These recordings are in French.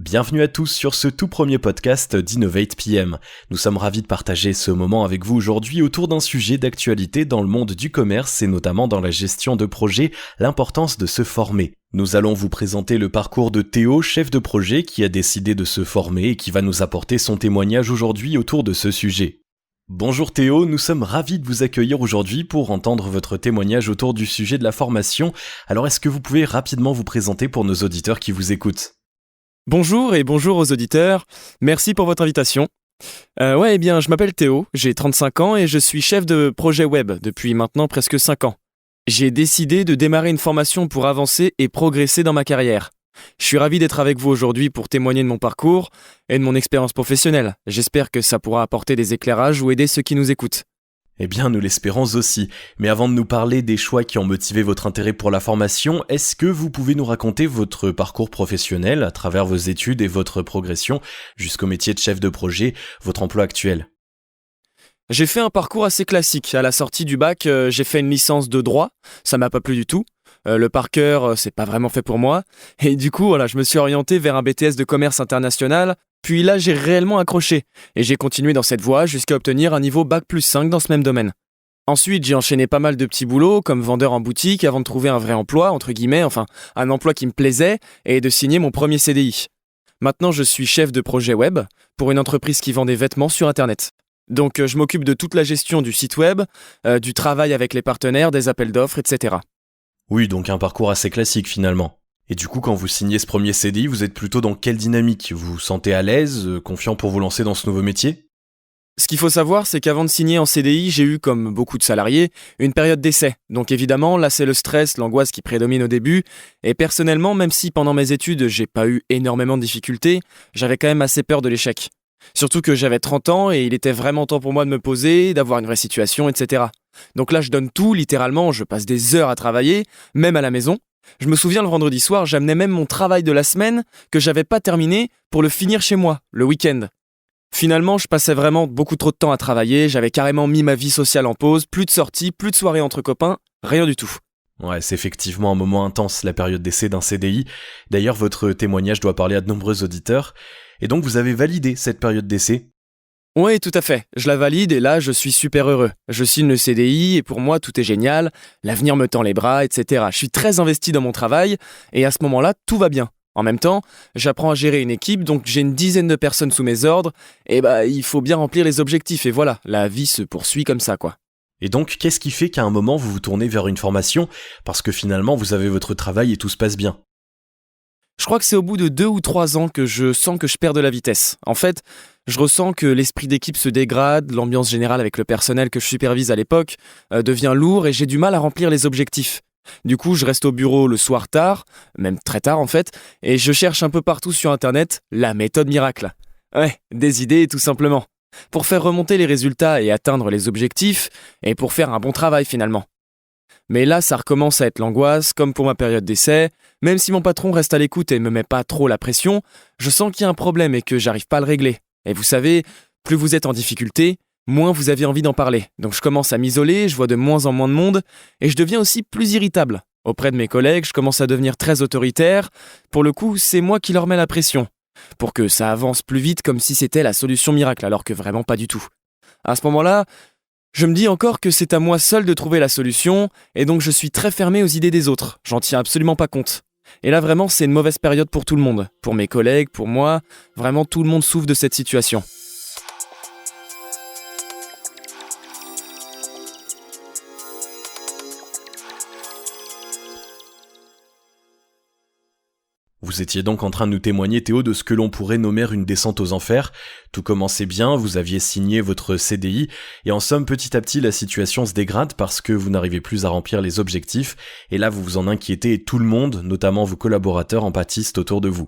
Bienvenue à tous sur ce tout premier podcast d'Innovate PM. Nous sommes ravis de partager ce moment avec vous aujourd'hui autour d'un sujet d'actualité dans le monde du commerce et notamment dans la gestion de projet, l'importance de se former. Nous allons vous présenter le parcours de Théo, chef de projet qui a décidé de se former et qui va nous apporter son témoignage aujourd'hui autour de ce sujet. Bonjour Théo, nous sommes ravis de vous accueillir aujourd'hui pour entendre votre témoignage autour du sujet de la formation. Alors est-ce que vous pouvez rapidement vous présenter pour nos auditeurs qui vous écoutent ? Bonjour et bonjour aux auditeurs, merci pour votre invitation. Je m'appelle Théo, j'ai 35 ans et je suis chef de projet web depuis maintenant presque 5 ans. J'ai décidé de démarrer une formation pour avancer et progresser dans ma carrière. Je suis ravi d'être avec vous aujourd'hui pour témoigner de mon parcours et de mon expérience professionnelle. J'espère que ça pourra apporter des éclairages ou aider ceux qui nous écoutent. Eh bien, nous l'espérons aussi. Mais avant de nous parler des choix qui ont motivé votre intérêt pour la formation, est-ce que vous pouvez nous raconter votre parcours professionnel à travers vos études et votre progression jusqu'au métier de chef de projet, votre emploi actuel ? J'ai fait un parcours assez classique. À la sortie du bac, j'ai fait une licence de droit. Ça m'a pas plu du tout. Le par cœur, c'est pas vraiment fait pour moi. Et du coup, je me suis orienté vers un BTS de commerce international. Puis là, j'ai réellement accroché. Et j'ai continué dans cette voie jusqu'à obtenir un niveau bac+5 dans ce même domaine. Ensuite, j'ai enchaîné pas mal de petits boulots, comme vendeur en boutique, avant de trouver un vrai emploi, entre guillemets, un emploi qui me plaisait, et de signer mon premier CDI. Maintenant, je suis chef de projet web pour une entreprise qui vend des vêtements sur Internet. Donc, je m'occupe de toute la gestion du site web, du travail avec les partenaires, des appels d'offres, etc. Oui, donc un parcours assez classique finalement. Et du coup, quand vous signez ce premier CDI, vous êtes plutôt dans quelle dynamique ? Vous vous sentez à l'aise, confiant pour vous lancer dans ce nouveau métier ? Ce qu'il faut savoir, c'est qu'avant de signer en CDI, j'ai eu, comme beaucoup de salariés, une période d'essai. Donc évidemment, là c'est le stress, l'angoisse qui prédomine au début. Et personnellement, même si pendant mes études, j'ai pas eu énormément de difficultés, j'avais quand même assez peur de l'échec. Surtout que j'avais 30 ans et il était vraiment temps pour moi de me poser, d'avoir une vraie situation, etc. Donc là, je donne tout, littéralement, je passe des heures à travailler, même à la maison. Je me souviens, le vendredi soir, j'amenais même mon travail de la semaine que j'avais pas terminé pour le finir chez moi, le week-end. Finalement, je passais vraiment beaucoup trop de temps à travailler, j'avais carrément mis ma vie sociale en pause, plus de sorties, plus de soirées entre copains, rien du tout. Ouais, c'est effectivement un moment intense, la période d'essai d'un CDI. D'ailleurs, votre témoignage doit parler à de nombreux auditeurs. Et donc, vous avez validé cette période d'essai ? Oui, tout à fait. Je la valide et là, je suis super heureux. Je signe le CDI et pour moi, tout est génial. L'avenir me tend les bras, etc. Je suis très investi dans mon travail et à ce moment-là, tout va bien. En même temps, j'apprends à gérer une équipe, donc j'ai une dizaine de personnes sous mes ordres et il faut bien remplir les objectifs et voilà, la vie se poursuit comme ça, quoi. Et donc, qu'est-ce qui fait qu'à un moment, vous vous tournez vers une formation parce que finalement, vous avez votre travail et tout se passe bien ? Je crois que c'est au bout de 2 ou 3 ans que je sens que je perds de la vitesse. En fait, je ressens que l'esprit d'équipe se dégrade, l'ambiance générale avec le personnel que je supervise à l'époque devient lourd et j'ai du mal à remplir les objectifs. Du coup, je reste au bureau le soir tard, même très tard en fait, et je cherche un peu partout sur Internet la méthode miracle. Ouais, des idées tout simplement. Pour faire remonter les résultats et atteindre les objectifs, et pour faire un bon travail finalement. Mais là, ça recommence à être l'angoisse, comme pour ma période d'essai. Même si mon patron reste à l'écoute et me met pas trop la pression, je sens qu'il y a un problème et que j'arrive pas à le régler. Et vous savez, plus vous êtes en difficulté, moins vous avez envie d'en parler. Donc je commence à m'isoler, je vois de moins en moins de monde, et je deviens aussi plus irritable. Auprès de mes collègues, je commence à devenir très autoritaire. Pour le coup, c'est moi qui leur mets la pression. Pour que ça avance plus vite comme si c'était la solution miracle, alors que vraiment pas du tout. À ce moment-là, je me dis encore que c'est à moi seul de trouver la solution, et donc je suis très fermé aux idées des autres. J'en tiens absolument pas compte. Et là vraiment, c'est une mauvaise période pour tout le monde. Pour mes collègues, pour moi, vraiment tout le monde souffre de cette situation. Vous étiez donc en train de nous témoigner, Théo, de ce que l'on pourrait nommer une descente aux enfers. Tout commençait bien, vous aviez signé votre CDI, et en somme, petit à petit, la situation se dégrade parce que vous n'arrivez plus à remplir les objectifs, et là, vous vous en inquiétez, et tout le monde, notamment vos collaborateurs, en pâtissent autour de vous.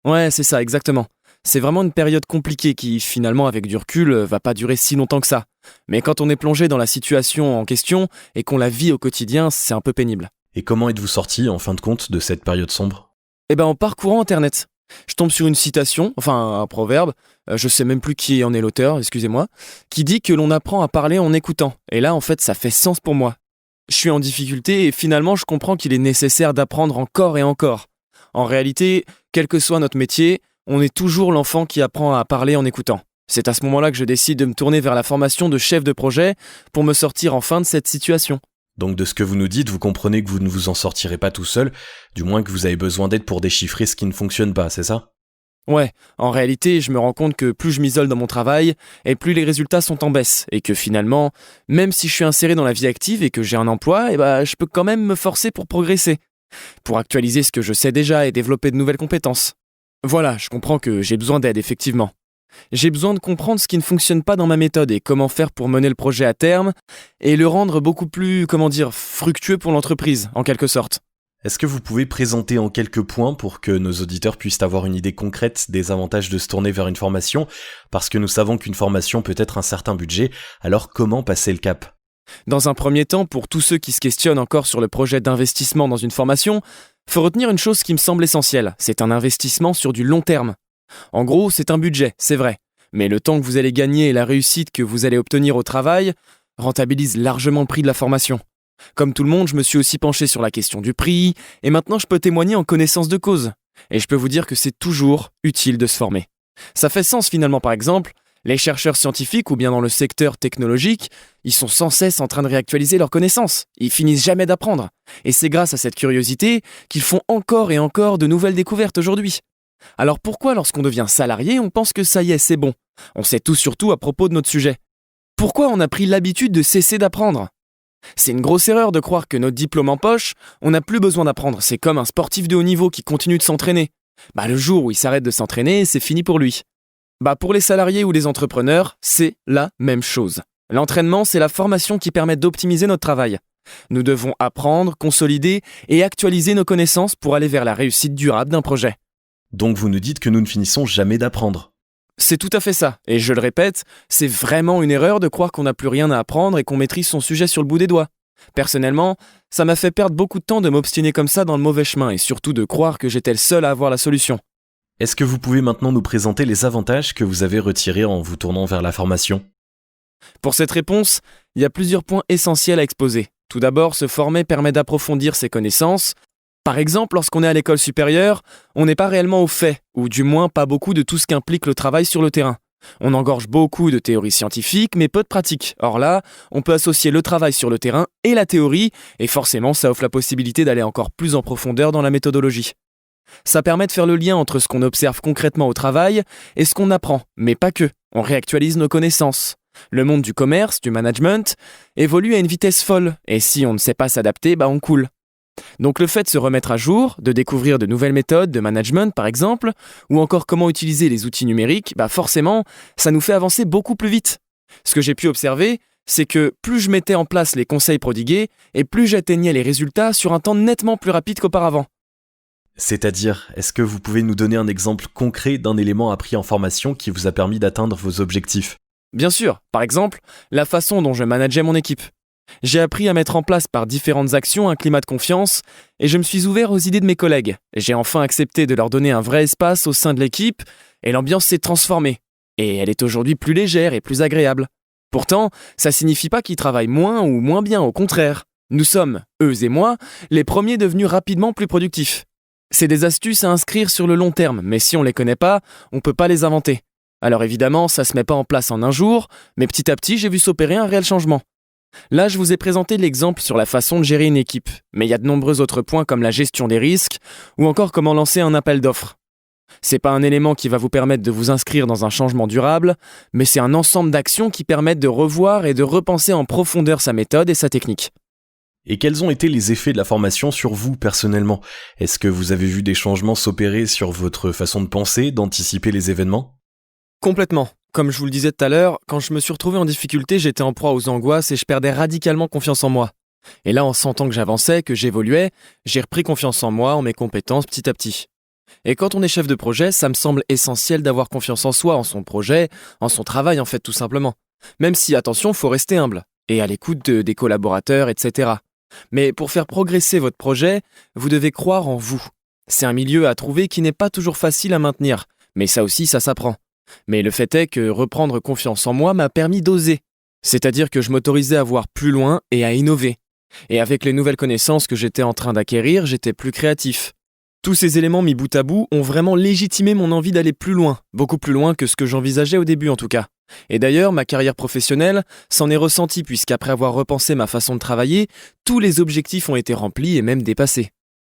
Ouais, c'est ça, exactement. C'est vraiment une période compliquée qui, finalement, avec du recul, va pas durer si longtemps que ça. Mais quand on est plongé dans la situation en question, et qu'on la vit au quotidien, c'est un peu pénible. Et comment êtes-vous sorti, en fin de compte, de cette période sombre ? En parcourant Internet, je tombe sur une citation, un proverbe, je sais même plus qui en est l'auteur, excusez-moi, qui dit que l'on apprend à parler en écoutant. Et là, en fait, ça fait sens pour moi. Je suis en difficulté et finalement, je comprends qu'il est nécessaire d'apprendre encore et encore. En réalité, quel que soit notre métier, on est toujours l'enfant qui apprend à parler en écoutant. C'est à ce moment-là que je décide de me tourner vers la formation de chef de projet pour me sortir enfin de cette situation. Donc de ce que vous nous dites, vous comprenez que vous ne vous en sortirez pas tout seul, du moins que vous avez besoin d'aide pour déchiffrer ce qui ne fonctionne pas, c'est ça ? Ouais, en réalité, je me rends compte que plus je m'isole dans mon travail, et plus les résultats sont en baisse, et que finalement, même si je suis inséré dans la vie active et que j'ai un emploi, je peux quand même me forcer pour progresser, pour actualiser ce que je sais déjà et développer de nouvelles compétences. Voilà, je comprends que j'ai besoin d'aide, effectivement. J'ai besoin de comprendre ce qui ne fonctionne pas dans ma méthode et comment faire pour mener le projet à terme et le rendre beaucoup plus, fructueux pour l'entreprise, en quelque sorte. Est-ce que vous pouvez présenter en quelques points pour que nos auditeurs puissent avoir une idée concrète des avantages de se tourner vers une formation ? Parce que nous savons qu'une formation peut être un certain budget, alors comment passer le cap ? Dans un premier temps, pour tous ceux qui se questionnent encore sur le projet d'investissement dans une formation, faut retenir une chose qui me semble essentielle, c'est un investissement sur du long terme. En gros, c'est un budget, c'est vrai, mais le temps que vous allez gagner et la réussite que vous allez obtenir au travail rentabilisent largement le prix de la formation. Comme tout le monde, je me suis aussi penché sur la question du prix, et maintenant je peux témoigner en connaissance de cause. Et je peux vous dire que c'est toujours utile de se former. Ça fait sens finalement, par exemple, les chercheurs scientifiques ou bien dans le secteur technologique, ils sont sans cesse en train de réactualiser leurs connaissances. Ils finissent jamais d'apprendre. Et c'est grâce à cette curiosité qu'ils font encore et encore de nouvelles découvertes aujourd'hui. Alors pourquoi lorsqu'on devient salarié, on pense que ça y est, c'est bon ? On sait tout surtout à propos de notre sujet. Pourquoi on a pris l'habitude de cesser d'apprendre ? C'est une grosse erreur de croire que notre diplôme en poche, on n'a plus besoin d'apprendre. C'est comme un sportif de haut niveau qui continue de s'entraîner. Le jour où il s'arrête de s'entraîner, c'est fini pour lui. Pour les salariés ou les entrepreneurs, c'est la même chose. L'entraînement, c'est la formation qui permet d'optimiser notre travail. Nous devons apprendre, consolider et actualiser nos connaissances pour aller vers la réussite durable d'un projet. Donc vous nous dites que nous ne finissons jamais d'apprendre. C'est tout à fait ça, et je le répète, c'est vraiment une erreur de croire qu'on n'a plus rien à apprendre et qu'on maîtrise son sujet sur le bout des doigts. Personnellement, ça m'a fait perdre beaucoup de temps de m'obstiner comme ça dans le mauvais chemin et surtout de croire que j'étais le seul à avoir la solution. Est-ce que vous pouvez maintenant nous présenter les avantages que vous avez retirés en vous tournant vers la formation ? Pour cette réponse, il y a plusieurs points essentiels à exposer. Tout d'abord, se former permet d'approfondir ses connaissances. Par exemple, lorsqu'on est à l'école supérieure, on n'est pas réellement au fait, ou du moins pas beaucoup de tout ce qu'implique le travail sur le terrain. On engorge beaucoup de théories scientifiques, mais peu de pratiques. Or là, on peut associer le travail sur le terrain et la théorie, et forcément, ça offre la possibilité d'aller encore plus en profondeur dans la méthodologie. Ça permet de faire le lien entre ce qu'on observe concrètement au travail et ce qu'on apprend, mais pas que. On réactualise nos connaissances. Le monde du commerce, du management, évolue à une vitesse folle, et si on ne sait pas s'adapter, on coule. Donc le fait de se remettre à jour, de découvrir de nouvelles méthodes de management par exemple, ou encore comment utiliser les outils numériques, forcément, ça nous fait avancer beaucoup plus vite. Ce que j'ai pu observer, c'est que plus je mettais en place les conseils prodigués, et plus j'atteignais les résultats sur un temps nettement plus rapide qu'auparavant. C'est-à-dire, est-ce que vous pouvez nous donner un exemple concret d'un élément appris en formation qui vous a permis d'atteindre vos objectifs ? Bien sûr, par exemple, la façon dont je manageais mon équipe. J'ai appris à mettre en place par différentes actions un climat de confiance et je me suis ouvert aux idées de mes collègues. J'ai enfin accepté de leur donner un vrai espace au sein de l'équipe et l'ambiance s'est transformée. Et elle est aujourd'hui plus légère et plus agréable. Pourtant, ça signifie pas qu'ils travaillent moins ou moins bien, au contraire. Nous sommes, eux et moi, les premiers devenus rapidement plus productifs. C'est des astuces à inscrire sur le long terme, mais si on les connaît pas, on peut pas les inventer. Alors évidemment, ça se met pas en place en un jour, mais petit à petit, j'ai vu s'opérer un réel changement. Là, je vous ai présenté l'exemple sur la façon de gérer une équipe, mais il y a de nombreux autres points comme la gestion des risques ou encore comment lancer un appel d'offres. C'est pas un élément qui va vous permettre de vous inscrire dans un changement durable, mais c'est un ensemble d'actions qui permettent de revoir et de repenser en profondeur sa méthode et sa technique. Et quels ont été les effets de la formation sur vous personnellement ? Est-ce que vous avez vu des changements s'opérer sur votre façon de penser, d'anticiper les événements ? Complètement. Comme je vous le disais tout à l'heure, quand je me suis retrouvé en difficulté, j'étais en proie aux angoisses et je perdais radicalement confiance en moi. Et là, en sentant que j'avançais, que j'évoluais, j'ai repris confiance en moi, en mes compétences petit à petit. Et quand on est chef de projet, ça me semble essentiel d'avoir confiance en soi, en son projet, en son travail en fait tout simplement. Même si, attention, faut rester humble et à l'écoute des collaborateurs, etc. Mais pour faire progresser votre projet, vous devez croire en vous. C'est un milieu à trouver qui n'est pas toujours facile à maintenir, mais ça aussi, ça s'apprend. Mais le fait est que reprendre confiance en moi m'a permis d'oser. C'est-à-dire que je m'autorisais à voir plus loin et à innover. Et avec les nouvelles connaissances que j'étais en train d'acquérir, j'étais plus créatif. Tous ces éléments mis bout à bout ont vraiment légitimé mon envie d'aller plus loin, beaucoup plus loin que ce que j'envisageais au début en tout cas. Et d'ailleurs, ma carrière professionnelle s'en est ressentie puisqu'après avoir repensé ma façon de travailler, tous les objectifs ont été remplis et même dépassés.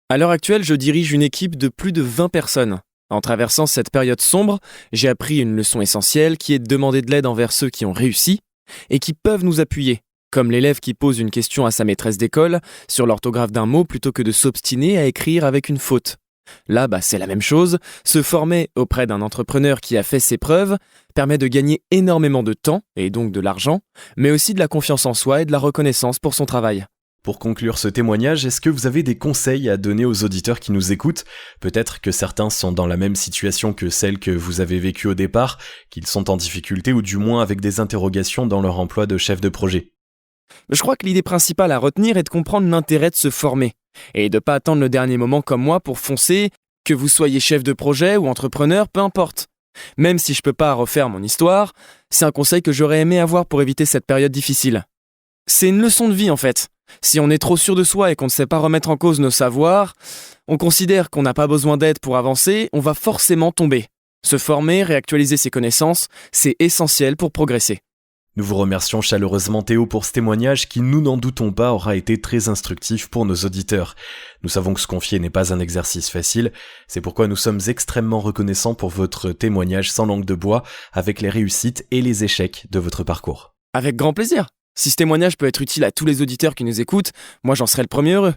À l'heure actuelle, je dirige une équipe de plus de 20 personnes. En traversant cette période sombre, j'ai appris une leçon essentielle qui est de demander de l'aide envers ceux qui ont réussi et qui peuvent nous appuyer, comme l'élève qui pose une question à sa maîtresse d'école sur l'orthographe d'un mot plutôt que de s'obstiner à écrire avec une faute. Là, c'est la même chose. Se former auprès d'un entrepreneur qui a fait ses preuves permet de gagner énormément de temps, et donc de l'argent, mais aussi de la confiance en soi et de la reconnaissance pour son travail. Pour conclure ce témoignage, est-ce que vous avez des conseils à donner aux auditeurs qui nous écoutent ? Peut-être que certains sont dans la même situation que celle que vous avez vécue au départ, qu'ils sont en difficulté ou du moins avec des interrogations dans leur emploi de chef de projet. Je crois que l'idée principale à retenir est de comprendre l'intérêt de se former et de ne pas attendre le dernier moment comme moi pour foncer, que vous soyez chef de projet ou entrepreneur, peu importe. Même si je peux pas refaire mon histoire, c'est un conseil que j'aurais aimé avoir pour éviter cette période difficile. C'est une leçon de vie en fait. Si on est trop sûr de soi et qu'on ne sait pas remettre en cause nos savoirs, on considère qu'on n'a pas besoin d'aide pour avancer, on va forcément tomber. Se former, réactualiser ses connaissances, c'est essentiel pour progresser. Nous vous remercions chaleureusement Théo pour ce témoignage qui, nous n'en doutons pas, aura été très instructif pour nos auditeurs. Nous savons que se confier n'est pas un exercice facile, c'est pourquoi nous sommes extrêmement reconnaissants pour votre témoignage sans langue de bois, avec les réussites et les échecs de votre parcours. Avec grand plaisir. Si ce témoignage peut être utile à tous les auditeurs qui nous écoutent, moi j'en serai le premier heureux.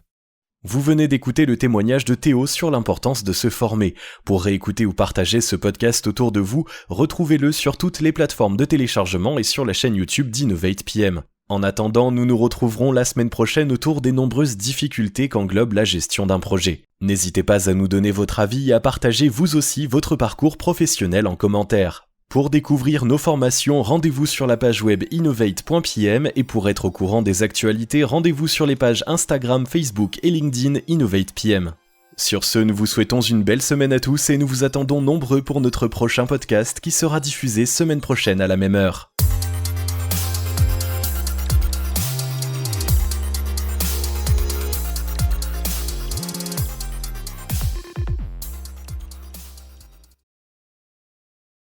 Vous venez d'écouter le témoignage de Théo sur l'importance de se former. Pour réécouter ou partager ce podcast autour de vous, retrouvez-le sur toutes les plateformes de téléchargement et sur la chaîne YouTube d'Innovate PM. En attendant, nous nous retrouverons la semaine prochaine autour des nombreuses difficultés qu'englobe la gestion d'un projet. N'hésitez pas à nous donner votre avis et à partager vous aussi votre parcours professionnel en commentaire. Pour découvrir nos formations, rendez-vous sur la page web innovate.pm et pour être au courant des actualités, rendez-vous sur les pages Instagram, Facebook et LinkedIn InnovatePM. Sur ce, nous vous souhaitons une belle semaine à tous et nous vous attendons nombreux pour notre prochain podcast qui sera diffusé semaine prochaine à la même heure.